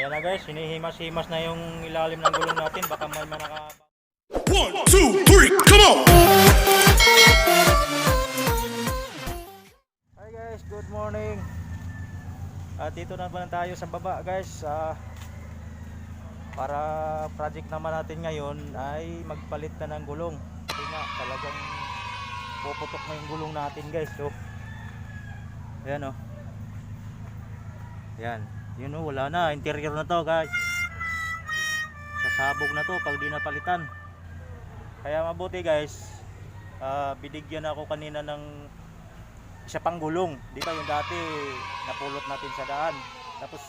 Ayan na guys, hinihimas-himas na yung ilalim ng gulong natin. Baka may manaka... 1, 2, 3, come on! Hi guys, good morning. At dito na naman tayo sa baba guys. Para project naman natin ngayon ay magpalit na ng gulong. Kasi nga talagang puputok na yung gulong natin guys. So, ayan o. Ayan. Yun o, wala na. Interior na to guys. Sasabog na to pag di napalitan. Kaya mabuti guys, binigyan ako kanina ng isa pang gulong. Di ba yung dati napulot natin sa daan. Tapos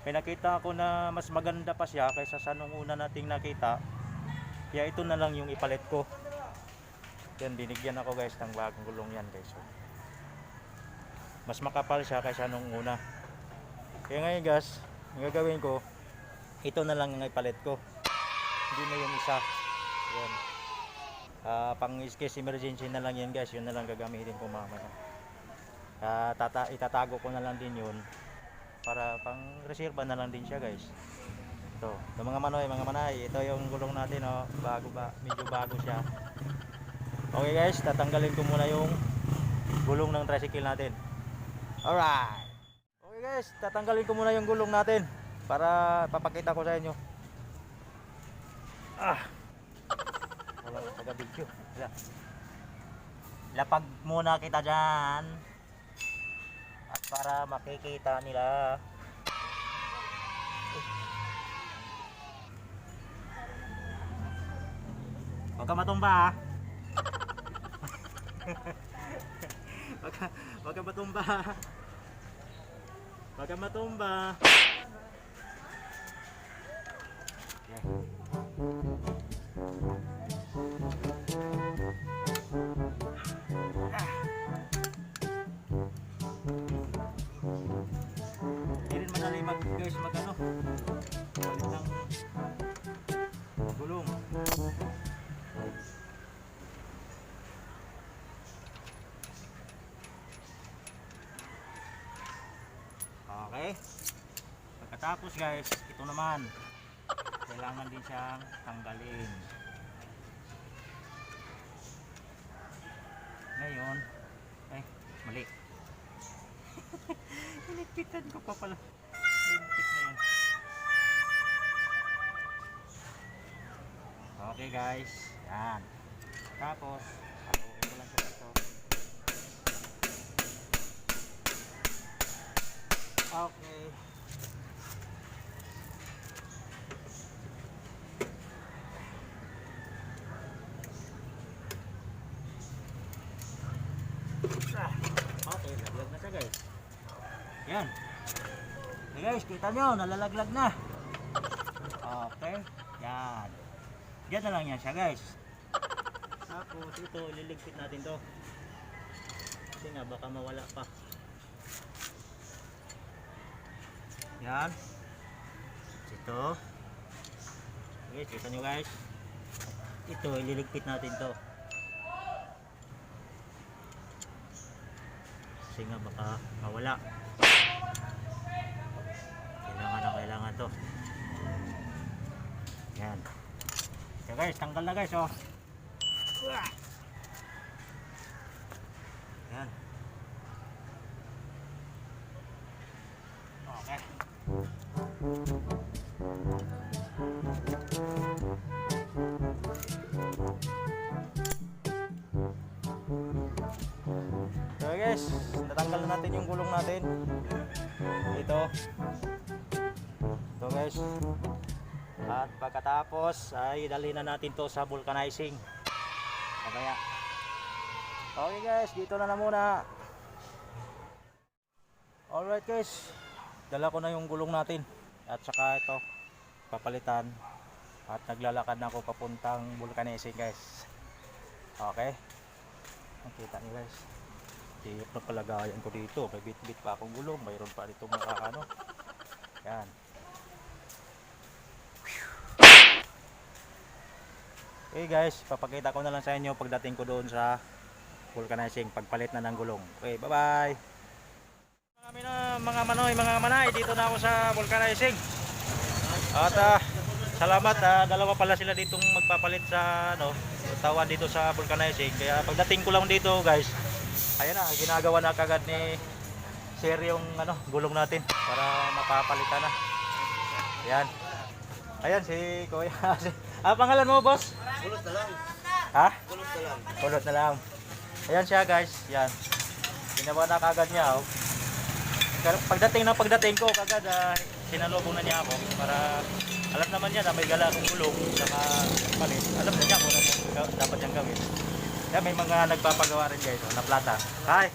may nakita ako na mas maganda pa siya kaysa sa nung una nating nakita. Kaya ito na lang yung ipalit ko. Yan, binigyan ako guys ng bagong gulong yan guys. So, mas makapal siya kaysa nung una. Kaya ngayon guys, ang gagawin ko, ito na lang ang ipalit ko. Hindi na yung isa. Yan. Pang case emergency na lang yan guys. Yun na lang gagamitin ko mamaya. Itatago ko na lang din yun. Para pang reserva na lang din siya guys. Ito mga manay. Ito yung gulong natin oh. Medyo bago siya. Okay guys, tatanggalin ko muna yung gulong ng tricycle natin. Alright. Okay guys, tatanggalin ko muna yung gulong natin para papakita ko sa inyo. Wala na taga-video. Lapag muna kita dyan. At para makikita nila. Huwag ka matumba ha. Huwag ka matumba. Huwag ka matumba. Okay. Hindi rin madali guys magano. Palit ng gulong. Okay. Pagkatapos guys, ito naman kailangan din siyang tanggalin. Ngayon, mali. Hinipitan ko pa pala. Lintik na yun. Okay guys, yan. Tapos, haluin ko lang siya dito. Okay. Okay, laglag na siya guys. Yan. Okay guys, kita nyo, nalalaglag na. Okay, yan. Diyan na lang yan siya guys. Tapos ito, ililigpit natin to. Kasi nga, baka mawala pa. Yan. Ito. Okay, kita nyo guys. Ito, ililigpit natin to. Kasi nga baka mawala. Kailangan to. Yan. So guys, tanggal na guys oh. Yan. Okay. So guys, natanggal na natin yung gulong natin. Ito guys. At pagkatapos ay dali na natin to sa vulcanizing. Okay guys, dito na muna. Alright guys, dala ko na yung gulong natin. At saka ito, papalitan. At naglalakad na ako papuntang vulcanizing guys. Okay. Nakita niyo guys. Tiyok na palagayan ko dito. May bit-bit pa akong gulong. Mayroon pa dito mga ano. Yan. Okay guys, papakita ko na lang sa inyo pagdating ko doon sa vulcanizing, pagpalit na ng gulong. Okay, bye bye. Mga manoy, mga manay, dito na ako sa vulcanizing. At salamat, dalawa pala sila ditong magpapalit sa ano, tawan dito sa vulcanizing. Kaya pagdating ko lang dito, guys, ayan na, ginagawa na kagad ni Sir yung ano, gulong natin para mapapalitan na. Ayan. Ayan si Kuya. Pangalan mo, boss? Kulot na lang. Ha? Kulot na lang. Kulot na lang. Ayan siya, guys. Yan. Ginawa na kagad niya, oh. Pagdating ko kagad, sinalubong na niya ako para alam naman niya na may gala akong gulong saka palit. Alam na niya kung ano dapat niyang gawin. Kaya may mga nagpapagawa rin, guys, oh, na plata. Hi!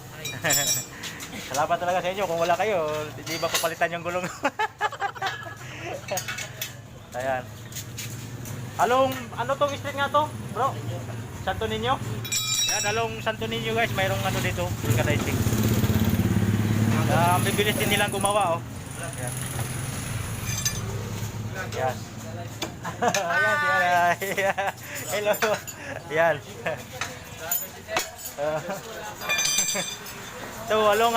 Salamat talaga sa inyo. Kung wala kayo, di ba papalitan yung gulong? Ayan. Ano tong street nga to, bro? Santo Niño? Yan, along Santo Niño, guys, mayroong ano dito, vulcanizing. Bibilis din nilang gumawa, oh. Yan. Yan. Ayan, yan. Hello. Yan. So, along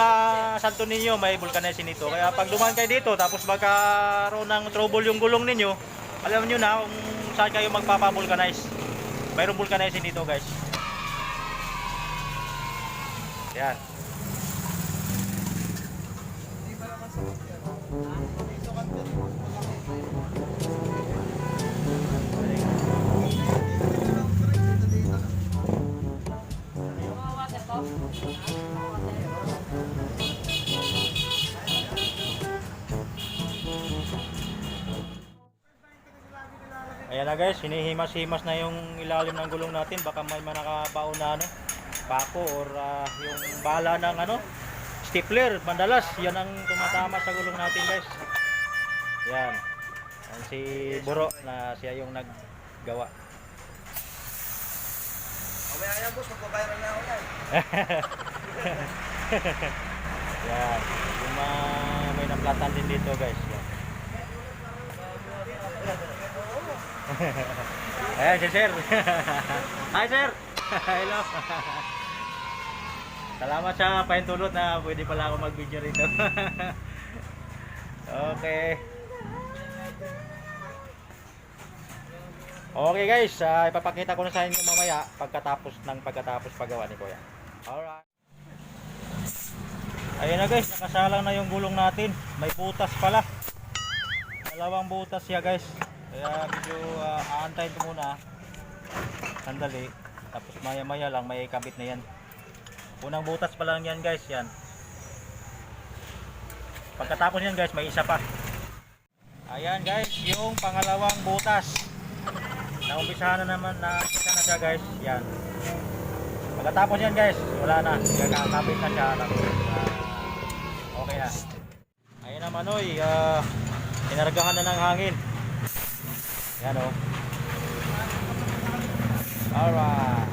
Santo Niño, may vulcanizing nito. Kaya pag dumaan kayo dito, tapos magkaroon ng trouble yung gulong ninyo, alam nyo na kung saan kayo magpapavulcanize. Mayroong vulcanizing dito, guys. Yan. Ayan na, guys, hinihimas-himas na yung ilalim ng gulong natin. Baka may manakabaon na ano, pako or yung bala ng ano, stapler, mandalas. Yan ang tumatama sa gulong natin, guys. Yan. Yan si Buro na siya yung naggawa. Mamaya boss, magbabayaran na ako yan. Yan. Yung may naplatan din dito, guys. Yan. Ayan si Sir. Hi, Sir. Hello. Salamat sa paintulot na pwede pala ako mag-video rito. Okay. Okay, guys, ipapakita ko na sa inyo mamaya pagkatapos paggawa ni Kuya. Alright. Ayun na, guys, nakasalang na yung gulong natin. May butas pala. Dalawang butas siya, guys. Kaya medyo aantayin ko muna. Sandali. Tapos maya-maya lang may kabit na yan. Unang butas pa lang yan, guys. Yan. Pagkatapos yan, guys, may isa pa. Ayan, guys, yung pangalawang butas. Naumpisahan na naman na isa na siya, guys. Yan. Pagkatapos yan, guys, wala na. Kakakabit na siya. Okay na. Ayan naman, oy. Inargahan na ng hangin. Yan, o. Alright.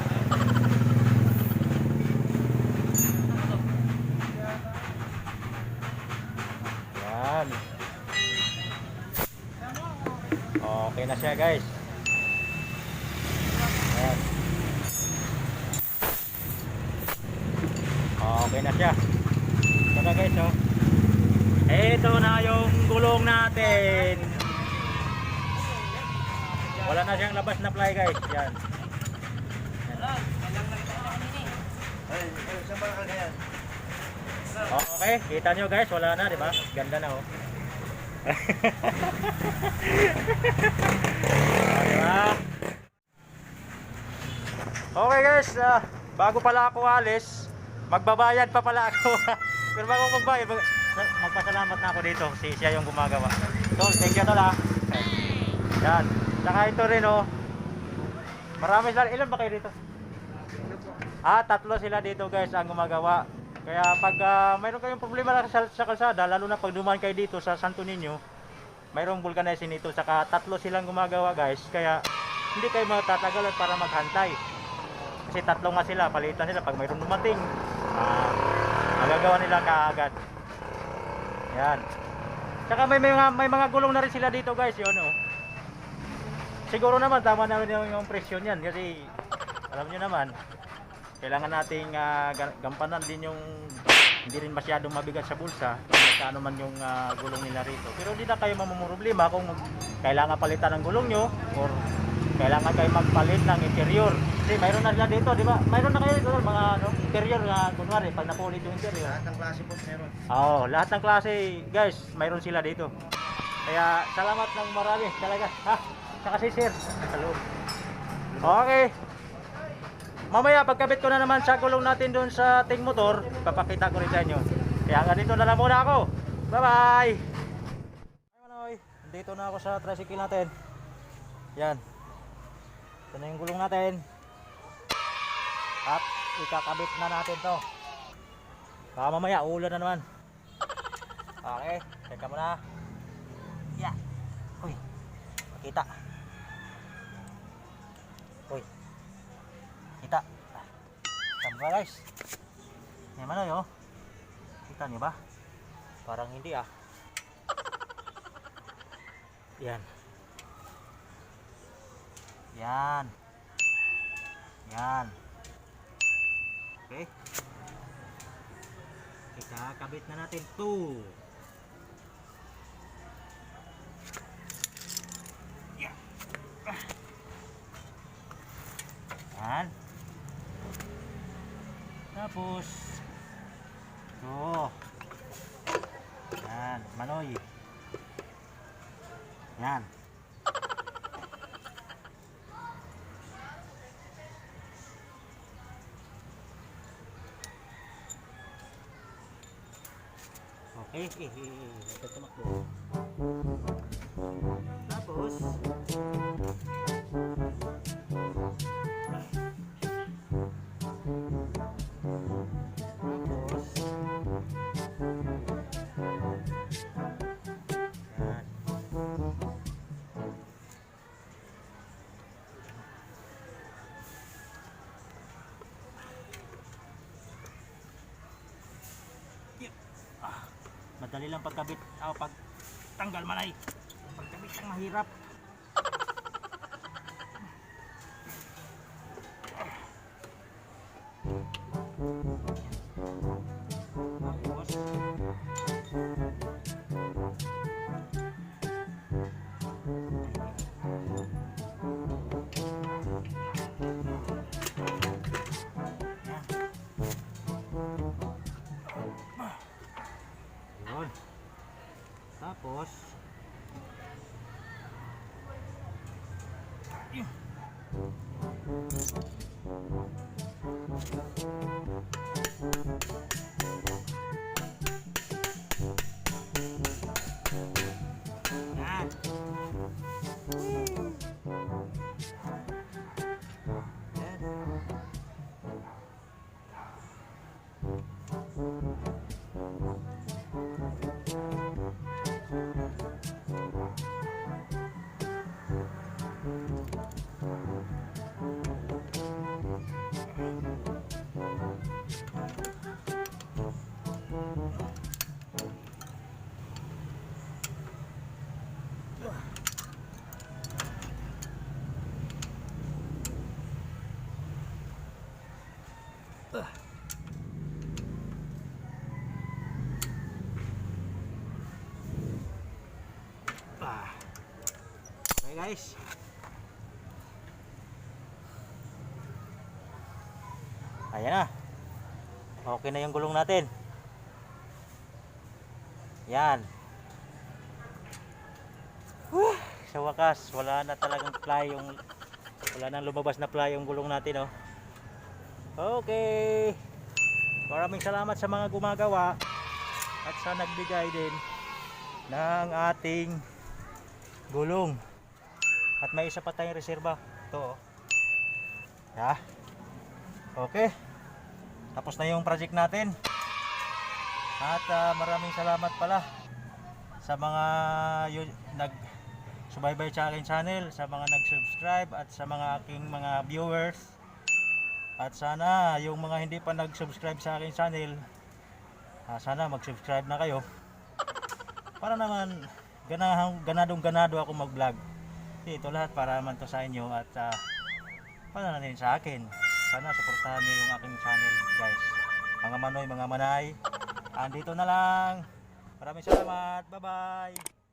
Yan. Okay na siya, guys. Yan. Okay na siya. Ito na, guys, oh. Ito na yung gulong natin. Wala na siyang labas na ply, guys. Yan. Saan ba nakalagay yan? Okay, kita nyo, guys, wala na, di ba? Ganda na, oh. Diba? Okay, guys, bago pala ako alis, magbabayad pa pala ako. Pero bago magbayad, magpasalamat na ako dito. Siya yung gumagawa. So, thank you, tol, ha. Yan. Saka ito rin, oh. Marami sila. Ilan ba kayo dito? Tatlo sila dito, guys, ang gumagawa. Kaya pag mayroon kayong problema sa kalsada, lalo na pag dumaan kayo dito sa Santo Niño, mayroong vulcanizing nito. Saka tatlo silang gumagawa, guys. Kaya hindi kayo matatagalan para maghantay. Kasi tatlo nga sila, palitan sila pag mayroong dumating. Magagawa nila kaagad. Yan. Saka may mga gulong na rin sila dito, guys, yun, oh. Siguro naman tama na rin yung presyo niyan kasi alam niyo naman kailangan nating gampanan din yung hindi rin masyadong mabigat sa bulsa kung ano man yung gulong nila rito. Pero hindi na kayo mamumroblema kung kailangan palitan ng gulong nyo or kailangan kayo magpalit ng interior. Kasi mayroon na sila dito, di ba? Mayroon na kayo dito mga interior na kunwari pag napulit yung interior. Lahat ng klase boss meron. Oo, lahat ng klase guys, mayroon sila dito. Kaya salamat ng marami talaga. Ha? Saka si sir sa loob. Okay. Mamaya pagkabit ko na naman sa gulong natin doon sa ating motor, papakita ko rin sa inyo. Kaya ganito na lang muna ako. Bye-bye! Manoy, dito na ako sa tricycle natin. Yan. Ito na yung gulong natin. At ikakabit na natin to. Baka mamaya ulan na naman. Okay, teka muna. Yeah. Uy, makita. Uy. Kita. Tama ba guys? Yan Manoy oh. Kita niyo ba? Parang hindi ah. Yan. Yan. Yan. Okay. Ikakabit na natin 2. Yan. Yan. Tapos ito. Yan, Manoy. Yan. Okay, ito tumakbo. Tapos madali lang pagkabit, pag tanggal Manay. Pagkabit ang mahirap. Tapos yun. Tapos yun. Yan. Okay guys. Ayan na. Okay na yung gulong natin. Yan. Sa wakas, wala na talagang ply yung wala nang lumabas na ply yung gulong natin oh. Okay. Maraming salamat sa mga gumagawa at sa nagbigay din ng ating gulong. At may isa pa tayong reserba. Ito oh. Yeah. Okay. Tapos na yung project natin. At maraming salamat pala sa mga nag-subaybay sa aking channel, sa mga nag-subscribe at sa mga aking mga viewers. At sana yung mga hindi pa nag-subscribe sa aking channel, sana mag-subscribe na kayo. Para naman ganadong-ganado ako mag-vlog. Ito lahat para naman to sa inyo at para na rin sa akin. Sana suportahan niyo yung aking channel guys. Mga Manoy, mga Manay. Andito na lang. Maraming salamat. Bye-bye.